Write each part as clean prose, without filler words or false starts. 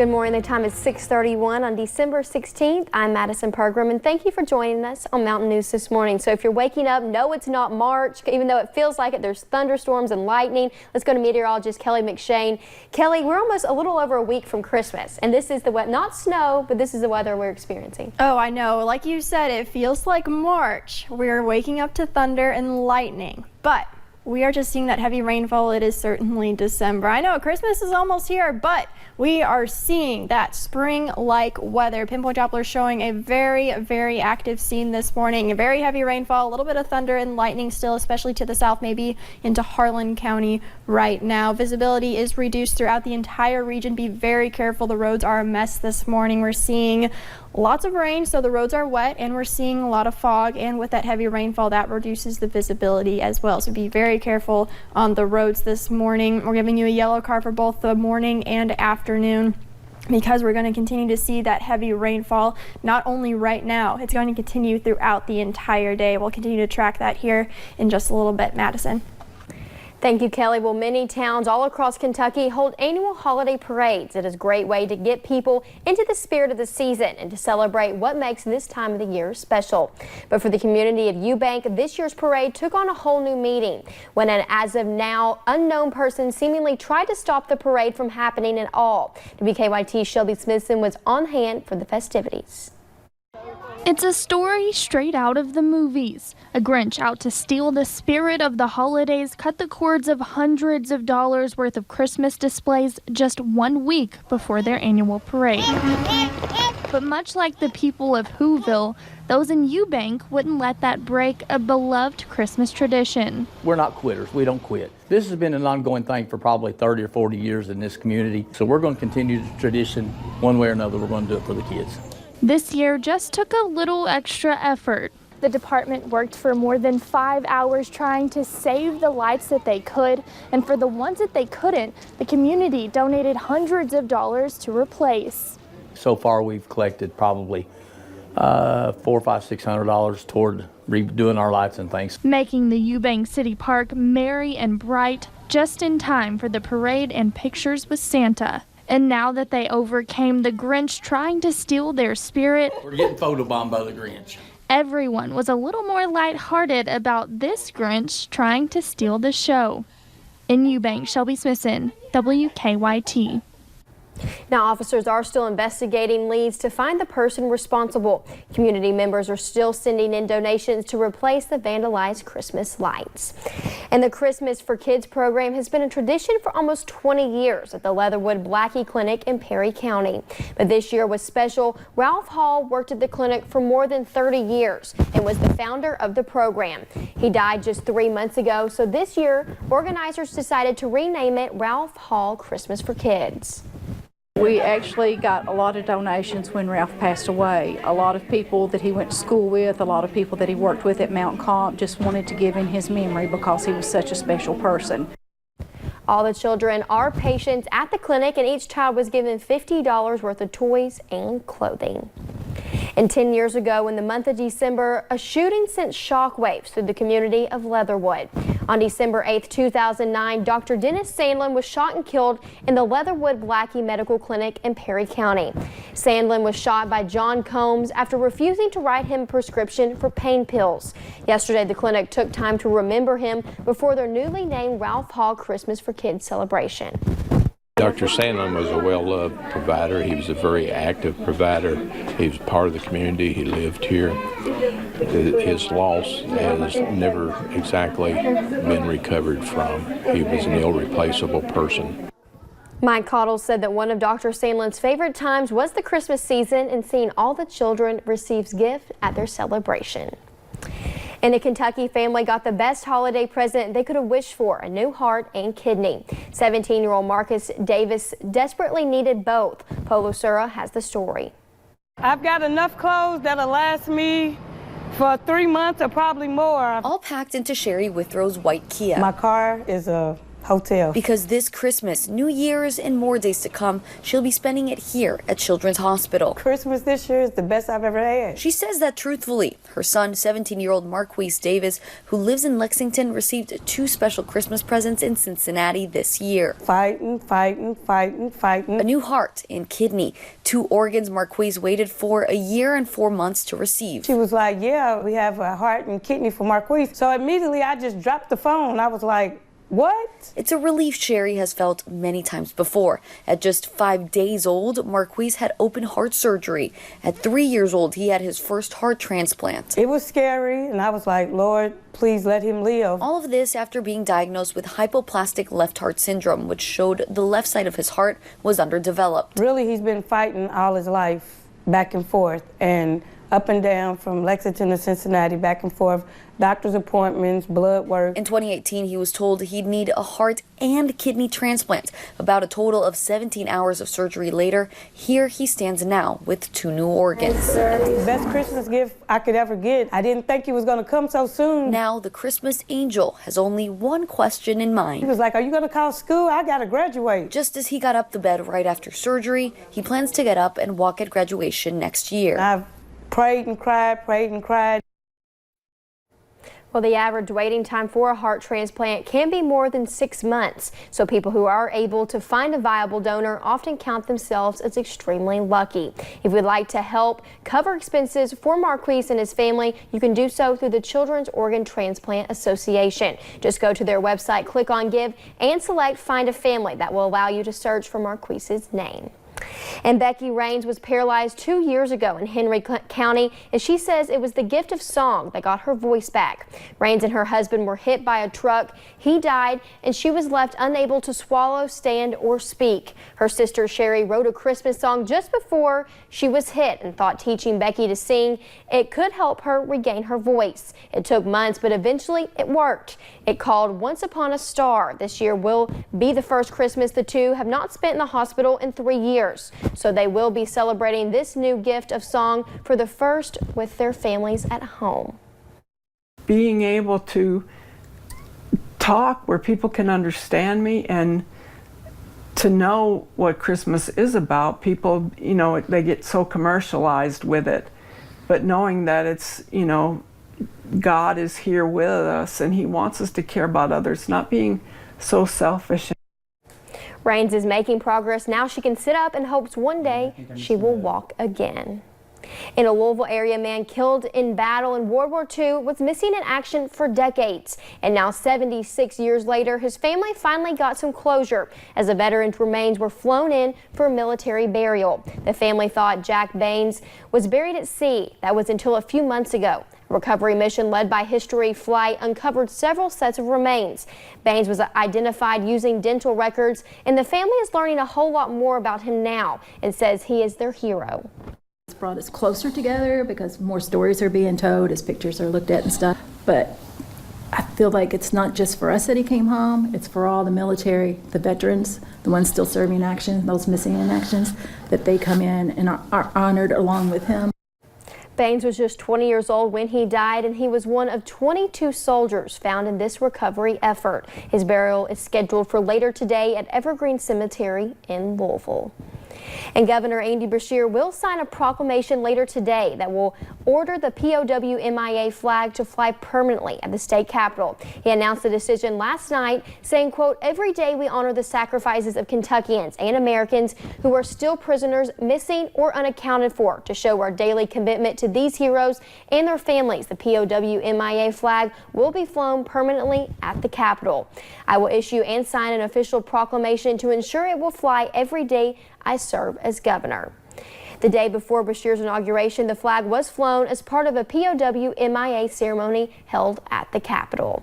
Good morning. The time is 6:31 on December 16th. I'm Madison Pergram, and thank you for joining us on Mountain News this morning. So if you're waking up, no, it's not March, even though it feels like it. There's thunderstorms and lightning. Let's go to meteorologist Kelly McShane. Kelly, we're almost a little over a week from Christmas, and this is the weather, not snow, but this is the weather we're experiencing. Oh, I know. Like you said, it feels like March. We're waking up to thunder and lightning, but we are just seeing that heavy rainfall. It is certainly December. I know Christmas is almost here, but we are seeing that spring-like weather. Pinpoint Doppler showing a very active scene this morning. A very heavy rainfall, a little bit of thunder and lightning still, especially to the south, maybe into Harlan County right now. Visibility is reduced throughout the entire region. Be very careful. The roads are a mess this morning. We're seeing lots of rain, so the roads are wet, and we're seeing a lot of fog, and with that heavy rainfall, that reduces the visibility as well. So be very careful on the roads this morning. We're giving you a yellow card for both the morning and afternoon, because we're going to continue to see that heavy rainfall, not only right now, it's going to continue throughout the entire day. We'll continue to track that here in just a little bit. Madison. Thank you, Kelly. Well, many towns all across Kentucky hold annual holiday parades. It is a great way to get people into the spirit of the season and to celebrate what makes this time of the year special. But for the community of Eubank, this year's parade took on a whole new meaning when an as of now unknown person seemingly tried to stop the parade from happening at all. WKYT's Shelby Smithson was on hand for the festivities. It's a story straight out of the movies. A Grinch out to steal the spirit of the holidays cut the cords of hundreds of dollars worth of Christmas displays just 1 week before their annual parade. But much like the people of Whoville, those in Eubank wouldn't let that break a beloved Christmas tradition. We're not quitters. We don't quit. This has been an ongoing thing for probably 30 or 40 years in this community. So we're going to continue the tradition one way or another. We're going to do it for the kids. This year just took a little extra effort. The department worked for more than 5 hours trying to save the lights that they could, and for the ones that they couldn't, the community donated hundreds of dollars to replace. So far we've collected probably $400, $500, $600 toward redoing our lights and things. Making the Eubank City Park merry and bright just in time for the parade and pictures with Santa. And now that they overcame the Grinch trying to steal their spirit, we're getting photobombed by the Grinch. Everyone was a little more lighthearted about this Grinch trying to steal the show. In Eubank, Shelby Smithson, WKYT. Now, officers are still investigating leads to find the person responsible. Community members are still sending in donations to replace the vandalized Christmas lights. And the Christmas for Kids program has been a tradition for almost 20 years at the Leatherwood Blackie Clinic in Perry County. But this year was special. Ralph Hall worked at the clinic for more than 30 years and was the founder of the program. He died just 3 months ago, so this year organizers decided to rename it Ralph Hall Christmas for Kids. We actually got a lot of donations when Ralph passed away. A lot of people that he went to school with, a lot of people that he worked with at Mount Comp just wanted to give in his memory because he was such a special person. All the children are patients at the clinic, and each child was given $50 worth of toys and clothing. And 10 years ago, in the month of December, a shooting sent shockwaves through the community of Leatherwood. On December 8, 2009, Dr. Dennis Salem was shot and killed in the Leatherwood Blackie Medical Clinic in Perry County. Salem was shot by John Combs after refusing to write him a prescription for pain pills. Yesterday, the clinic took time to remember him before their newly named Ralph Hall Christmas for Kids celebration. Dr. Salem was a well-loved provider. He was a very active provider. He was part of the community. He lived here. His loss has never exactly been recovered from. He was an irreplaceable person. Mike Cottle said that one of Dr. Salem's favorite times was the Christmas season and seeing all the children receive gifts at their celebration. And a Kentucky family got the best holiday present they could have wished for, a new heart and kidney. 17-year-old Marcus Davis desperately needed both. Polo Sura has the story. I've got enough clothes that'll last me for 3 months or probably more. All packed into Sherry Withrow's white Kia. My car is a hotel. Because this Christmas, New Year's, and more days to come, she'll be spending it here at Children's Hospital. Christmas this year is the best I've ever had. She says that truthfully. Her son, 17-year-old Marquise Davis, who lives in Lexington, received 2 special Christmas presents in Cincinnati this year. Fighting. A new heart and kidney, 2 organs Marquise waited for a year and 4 months to receive. She was like, yeah, we have a heart and kidney for Marquise. So immediately I just dropped the phone. I was like, what? It's a relief Sherry has felt many times before. At just 5 days old, Marquise had open heart surgery. At 3 years old, he had his first heart transplant. It was scary, and I was like, Lord, please let him live. All of this after being diagnosed with hypoplastic left heart syndrome, which showed the left side of his heart was underdeveloped. Really, he's been fighting all his life, back and forth, and up and down from Lexington to Cincinnati, back and forth, doctor's appointments, blood work. In 2018, he was told he'd need a heart and kidney transplant. About a total of 17 hours of surgery later, here he stands now with 2 new organs. Best Christmas gift I could ever get. I didn't think he was going to come so soon. Now, the Christmas angel has only one question in mind. He was like, are you going to call school? I got to graduate. Just as he got up the bed right after surgery, he plans to get up and walk at graduation next year. I've prayed and cried. Well, the average waiting time for a heart transplant can be more than 6 months. So people who are able to find a viable donor often count themselves as extremely lucky. If you'd like to help cover expenses for Marquise and his family, you can do so through the Children's Organ Transplant Association. Just go to their website, click on Give, and select Find a Family. That will allow you to search for Marquise's name. And Becky Raines was paralyzed 2 years ago in Henry County, and she says it was the gift of song that got her voice back. Raines and her husband were hit by a truck. He died, and she was left unable to swallow, stand, or speak. Her sister Sherry wrote a Christmas song just before she was hit and thought teaching Becky to sing it could help her regain her voice. It took months, but eventually it worked. It called Once Upon a Star. This year will be the first Christmas the two have not spent in the hospital in 3 years. So they will be celebrating this new gift of song for the first with their families at home. Being able to talk where people can understand me and to know what Christmas is about. People, you know, they get so commercialized with it, but knowing that it's, you know, God is here with us and he wants us to care about others, not being so selfish. Raines is making progress. Now she can sit up and hopes one day she will walk again. In a Louisville area, man killed in battle in World War II was missing in action for decades. And now 76 years later, his family finally got some closure as the veteran's remains were flown in for military burial. The family thought Jack Baines was buried at sea. That was until a few months ago. A recovery mission led by History Flight uncovered several sets of remains. Baines was identified using dental records, and the family is learning a whole lot more about him now and says he is their hero. It's brought us closer together because more stories are being told as pictures are looked at and stuff. But I feel like it's not just for us that he came home, it's for all the military, the veterans, the ones still serving action, those missing in actions, that they come in and are honored along with him. Baines was just 20 years old when he died, and he was one of 22 soldiers found in this recovery effort. His burial is scheduled for later today at Evergreen Cemetery in Louisville. And Governor Andy Beshear will sign a proclamation later today that will order the POWMIA flag to fly permanently at the state capitol. He announced the decision last night, saying, quote, "Every day we honor the sacrifices of Kentuckians and Americans who are still prisoners, missing or unaccounted for. To show our daily commitment to these heroes and their families, the POWMIA flag will be flown permanently at the Capitol. I will issue and sign an official proclamation to ensure it will fly every day I serve as governor." The day before Beshear's inauguration, the flag was flown as part of a POWMIA ceremony held at the Capitol.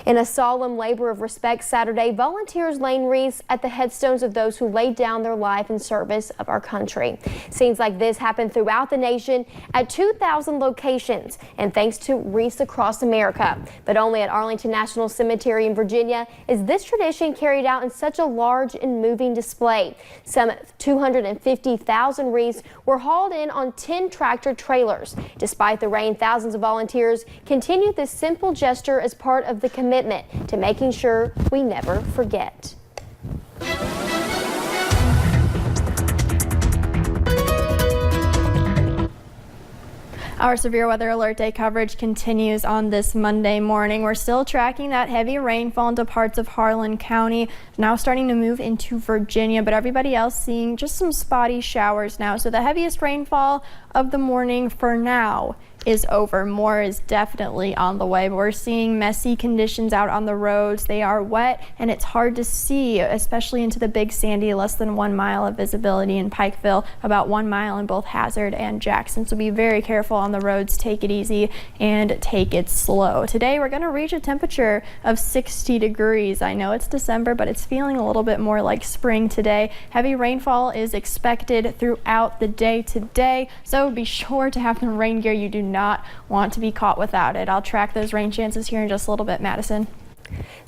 In a solemn labor of respect Saturday, volunteers laid wreaths at the headstones of those who laid down their life in service of our country. Scenes like this happen throughout the nation at 2,000 locations, and thanks to wreaths across America. But only at Arlington National Cemetery in Virginia is this tradition carried out in such a large and moving display. Some 250,000 wreaths were hauled in on 10 tractor trailers. Despite the rain, thousands of volunteers continued this simple gesture as part of the commitment to making sure we never forget. Our severe weather alert day coverage continues on this Monday morning. We're still tracking that heavy rainfall into parts of Harlan County, now starting to move into Virginia, but everybody else seeing just some spotty showers now. So the heaviest rainfall of the morning for now is over. More is definitely on the way, but we're seeing messy conditions out on the roads. They are wet and it's hard to see, especially into the Big Sandy. Less than 1 mile of visibility in Pikeville, about 1 mile in both Hazard and Jackson. So be very careful on the roads. Take it easy and take it slow. Today we're going to reach a temperature of 60 degrees. I know it's December, but it's feeling a little bit more like spring today. Heavy rainfall is expected throughout the day today, so be sure to have the rain gear. You do not want to be caught without it. I'll track those rain chances here in just a little bit. Madison.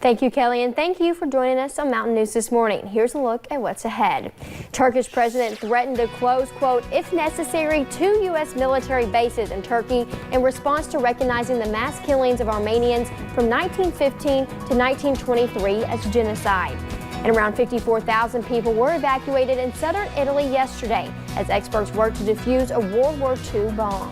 Thank you, Kelly, and thank you for joining us on Mountain News this morning. Here's a look at what's ahead. Turkish president threatened to close, quote, if necessary, 2 U.S. military bases in Turkey in response to recognizing the mass killings of Armenians from 1915 to 1923 as genocide. And around 54,000 people were evacuated in southern Italy yesterday as experts worked to defuse a World War II bomb.